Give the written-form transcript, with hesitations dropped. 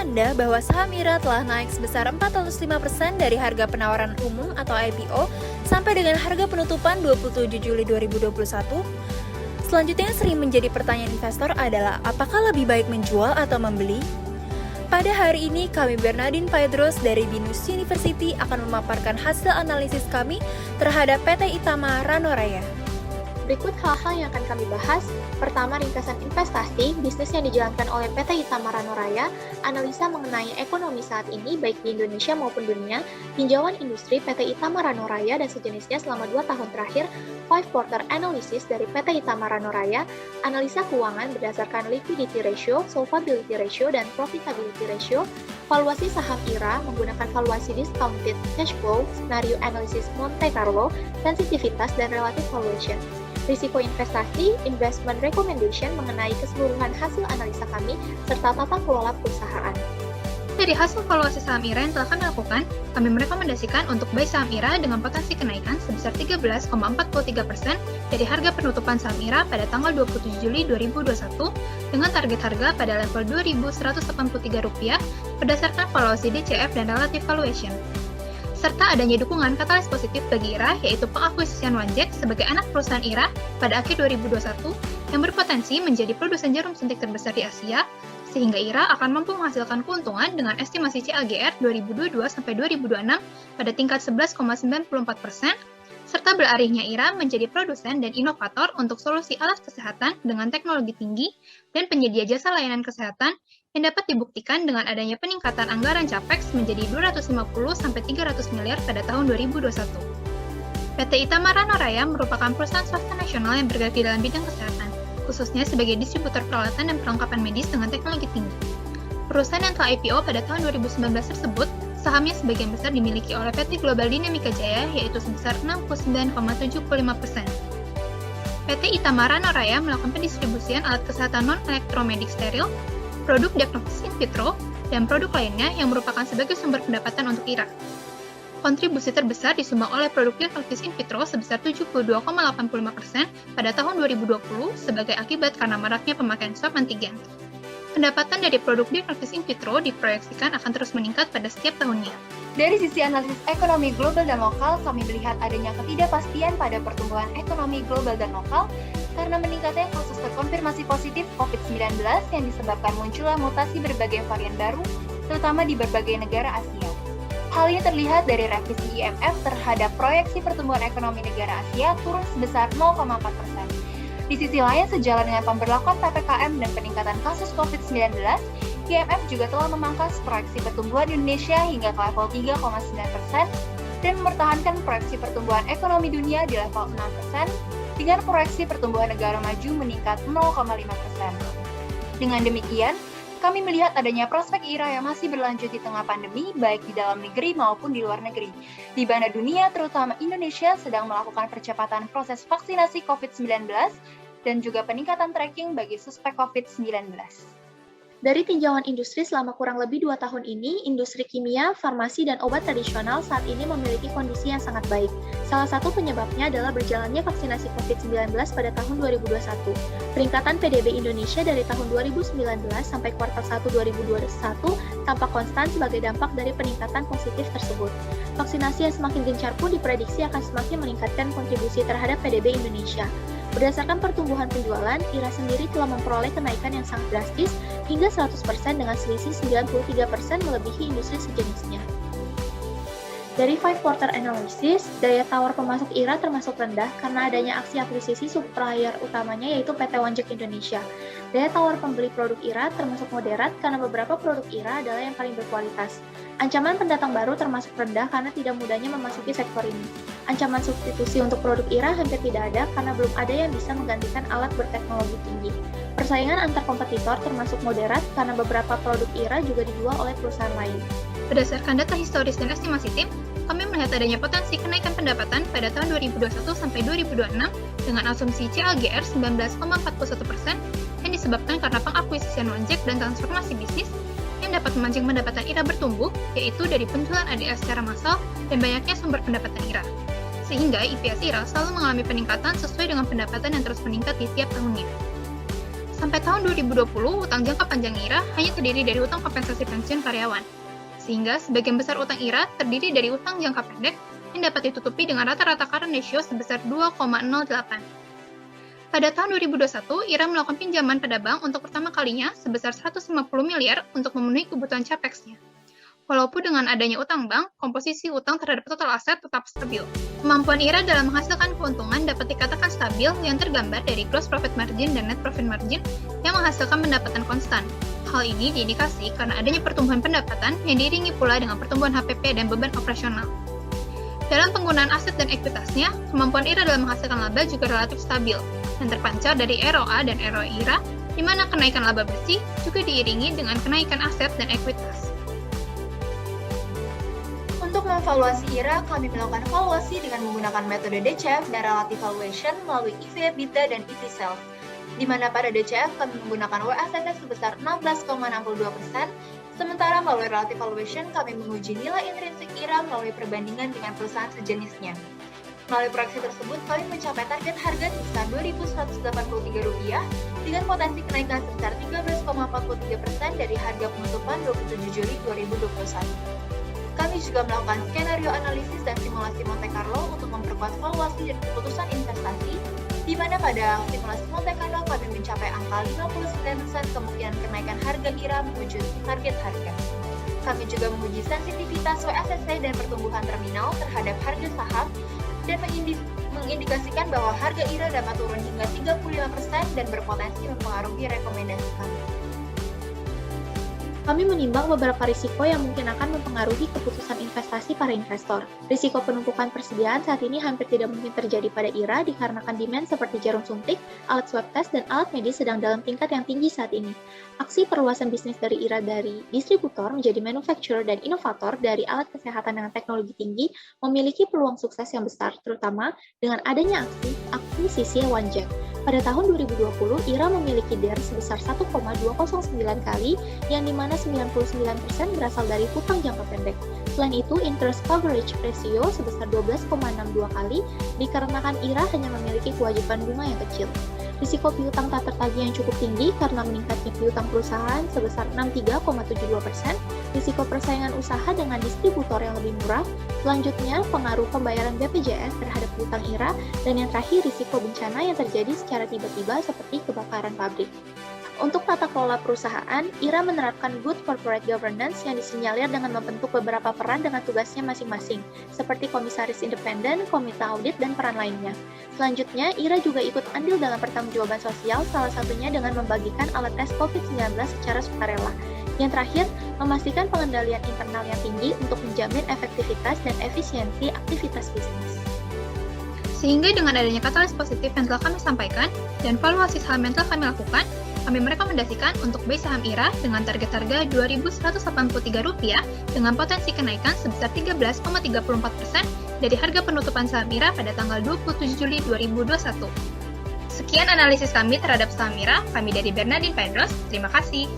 Anda bahwa saham IRA telah naik sebesar 405% dari harga penawaran umum atau IPO sampai dengan harga penutupan 27 Juli 2021? Selanjutnya yang sering menjadi pertanyaan investor adalah apakah lebih baik menjual atau membeli? Pada hari ini, kami Bernardine Paedros dari Binus University akan memaparkan hasil analisis kami terhadap PT Itama Ranoraya. Berikut hal-hal yang akan kami bahas. Pertama, ringkasan investasi, bisnis yang dijalankan oleh PT Itama Ranoraya, analisa mengenai ekonomi saat ini baik di Indonesia maupun dunia, tinjauan industri PT Itama Ranoraya dan sejenisnya selama 2 tahun terakhir, 5 quarter analysis dari PT Itama Ranoraya, analisa keuangan berdasarkan liquidity ratio, solvability ratio, dan profitability ratio, valuasi saham IRA menggunakan valuasi discounted cash flow, scenario analysis Monte Carlo, sensitivitas, dan relative valuation. Risiko investasi, investment recommendation mengenai keseluruhan hasil analisa kami, serta tata kelola perusahaan. Dari hasil valuasi saham IRA yang telah kami lakukan, kami merekomendasikan untuk buy saham IRA dengan potensi kenaikan sebesar 13,43% dari harga penutupan saham IRA pada tanggal 27 Juli 2021 dengan target harga pada level Rp2.183 berdasarkan valuasi DCF dan relative valuation. Serta adanya dukungan katalis positif bagi IRA, yaitu pengakuisisian Wanjek sebagai anak perusahaan IRA pada akhir 2021 yang berpotensi menjadi produsen jarum suntik terbesar di Asia, sehingga IRA akan mampu menghasilkan keuntungan dengan estimasi CAGR 2022-2026 pada tingkat 11,94%, serta beralihnya IRA menjadi produsen dan inovator untuk solusi alat kesehatan dengan teknologi tinggi dan penyedia jasa layanan kesehatan yang dapat dibuktikan dengan adanya peningkatan anggaran CAPEX menjadi 250-300 miliar pada tahun 2021. PT Itama Ranoraya merupakan perusahaan swasta nasional yang bergerak di dalam bidang kesehatan, khususnya sebagai distributor peralatan dan perlengkapan medis dengan teknologi tinggi. Perusahaan yang telah IPO pada tahun 2019 tersebut, sahamnya sebagian besar dimiliki oleh PT Global Dinamika Jaya, yaitu sebesar 69,75%. PT Itama Ranoraya melakukan pendistribusian alat kesehatan non-elektromedik steril, produk diagnosis in vitro, dan produk lainnya yang merupakan sebagai sumber pendapatan untuk IRA. Kontribusi terbesar disumbang oleh produk diagnosis in vitro sebesar 72,85% pada tahun 2020 sebagai akibat karena maraknya pemakaian swab antigen. Pendapatan dari produk diagnosis in vitro diproyeksikan akan terus meningkat pada setiap tahunnya. Dari sisi analisis ekonomi global dan lokal, kami melihat adanya ketidakpastian pada pertumbuhan ekonomi global dan lokal karena meningkatnya kasus terkonfirmasi positif COVID-19 yang disebabkan munculnya mutasi berbagai varian baru, terutama di berbagai negara Asia. Hal ini terlihat dari revisi IMF terhadap proyeksi pertumbuhan ekonomi negara Asia turun sebesar 0,4%. Di sisi lain, sejalan dengan pemberlakuan PPKM dan peningkatan kasus COVID-19, IMF juga telah memangkas proyeksi pertumbuhan Indonesia hingga ke level 3,9% dan mempertahankan proyeksi pertumbuhan ekonomi dunia di level 6%, dengan proyeksi pertumbuhan negara maju meningkat 0,5%. Dengan demikian, kami melihat adanya prospek IRA yang masih berlanjut di tengah pandemi, baik di dalam negeri maupun di luar negeri, di mana dunia, terutama Indonesia, sedang melakukan percepatan proses vaksinasi COVID-19 dan juga peningkatan tracking bagi suspek COVID-19. Dari tinjauan industri selama kurang lebih 2 tahun ini, industri kimia, farmasi, dan obat tradisional saat ini memiliki kondisi yang sangat baik. Salah satu penyebabnya adalah berjalannya vaksinasi COVID-19 pada tahun 2021. Peningkatan PDB Indonesia dari tahun 2019 sampai kuartal 1 2021 tampak konstan sebagai dampak dari peningkatan positif tersebut. Vaksinasi yang semakin gencar pun diprediksi akan semakin meningkatkan kontribusi terhadap PDB Indonesia. Berdasarkan pertumbuhan penjualan, IRA sendiri telah memperoleh kenaikan yang sangat drastis hingga 100% dengan selisih 93% melebihi industri sejenisnya. Dari 5 quarter analysis, daya tawar pemasok IRA termasuk rendah karena adanya aksi akuisisi supplier utamanya yaitu PT Wanjek Indonesia. Daya tawar pembeli produk IRA termasuk moderat karena beberapa produk IRA adalah yang paling berkualitas. Ancaman pendatang baru termasuk rendah karena tidak mudahnya memasuki sektor ini. Ancaman substitusi untuk produk IRA hampir tidak ada karena belum ada yang bisa menggantikan alat berteknologi tinggi. Persaingan antar kompetitor termasuk moderat karena beberapa produk IRA juga dijual oleh perusahaan lain. Berdasarkan data historis dan estimasi tim, kami melihat adanya potensi kenaikan pendapatan pada tahun 2021 sampai 2026 dengan asumsi CAGR 19,41% yang disebabkan karena pengakuisisian Wanjek dan transformasi bisnis yang dapat memancing pendapatan IRA bertumbuh, yaitu dari penjualan ADR secara massal dan banyaknya sumber pendapatan IRA. Sehingga EPS IRA selalu mengalami peningkatan sesuai dengan pendapatan yang terus meningkat di tiap tahunnya. Sampai tahun 2020, utang jangka panjang IRA hanya terdiri dari utang kompensasi pensiun karyawan. Sehingga sebagian besar utang IRA terdiri dari utang jangka pendek yang dapat ditutupi dengan rata-rata current ratio sebesar 2,08. Pada tahun 2021, IRA melakukan pinjaman pada bank untuk pertama kalinya sebesar 150 miliar untuk memenuhi kebutuhan capex-nya. Walaupun dengan adanya utang bank, komposisi utang terhadap total aset tetap stabil. Kemampuan IRA dalam menghasilkan keuntungan dapat dikatakan stabil yang tergambar dari gross profit margin dan net profit margin yang menghasilkan pendapatan konstan. Hal ini diindikasi karena adanya pertumbuhan pendapatan yang diiringi pula dengan pertumbuhan HPP dan beban operasional. Dalam penggunaan aset dan ekuitasnya, kemampuan IRA dalam menghasilkan laba juga relatif stabil, dan terpancar dari ROA dan ROE IRA, di mana kenaikan laba bersih juga diiringi dengan kenaikan aset dan ekuitas. Untuk mengevaluasi IRA, kami melakukan evaluasi dengan menggunakan metode DCF dan Relative Valuation melalui EV/EBITDA dan EV Sales, di mana pada DCF kami menggunakan WACC sebesar 16,62%, sementara melalui Relative Valuation kami menguji nilai intrinsik IRA melalui perbandingan dengan perusahaan sejenisnya. Melalui proyeksi tersebut, kami mencapai target harga sebesar Rp2.183 dengan potensi kenaikan sebesar 13,43% dari harga penutupan 27 Juli 2021. Kami juga melakukan skenario analisis dan simulasi Monte Carlo untuk memperkuat valuasi dan keputusan investasi, di mana pada simulasi Monte Carlo kami mencapai angka 59% kemungkinan kenaikan harga IRA menuju target harga. Kami juga menguji sensitivitas WACC dan pertumbuhan terminal terhadap harga saham dan mengindikasikan bahwa harga IRA dapat turun hingga 35% dan berpotensi mempengaruhi rekomendasi kami. Kami menimbang beberapa risiko yang mungkin akan mempengaruhi keputusan investasi para investor. Risiko penumpukan persediaan saat ini hampir tidak mungkin terjadi pada IRA dikarenakan demand seperti jarum suntik, alat swab test, dan alat medis sedang dalam tingkat yang tinggi saat ini. Aksi perluasan bisnis dari IRA dari distributor menjadi manufacturer dan inovator dari alat kesehatan dengan teknologi tinggi memiliki peluang sukses yang besar, terutama dengan adanya akuisisi OneJet. Pada tahun 2020, IRA memiliki DER sebesar 1,209 kali, yang dimana 99% berasal dari hutang jangka pendek. Selain itu, interest coverage ratio sebesar 12,62 kali, dikarenakan IRA hanya memiliki kewajiban bunga yang kecil. Risiko piutang tak tertagih yang cukup tinggi karena meningkatnya piutang perusahaan sebesar 63,72%, risiko persaingan usaha dengan distributor yang lebih murah, selanjutnya pengaruh pembayaran BPJS terhadap piutang IRA, dan yang terakhir risiko bencana yang terjadi secara tiba-tiba seperti kebakaran pabrik. Untuk tata kelola perusahaan, IRA menerapkan good corporate governance yang disinyalir dengan membentuk beberapa peran dengan tugasnya masing-masing, seperti komisaris independen, komite audit, dan peran lainnya. Selanjutnya, IRA juga ikut andil dalam pertanggungjawaban sosial, salah satunya dengan membagikan alat tes COVID-19 secara sukarela. Yang terakhir, memastikan pengendalian internal yang tinggi untuk menjamin efektivitas dan efisiensi aktivitas bisnis. Sehingga dengan adanya katalis positif yang telah kami sampaikan dan valuasi saham yang telah kami lakukan, kami merekomendasikan untuk buy saham IRA dengan target harga Rp2.183 dengan potensi kenaikan sebesar 13,34% dari harga penutupan saham IRA pada tanggal 27 Juli 2021. Sekian analisis kami terhadap saham IRA, kami dari Bernardine Pedros, terima kasih.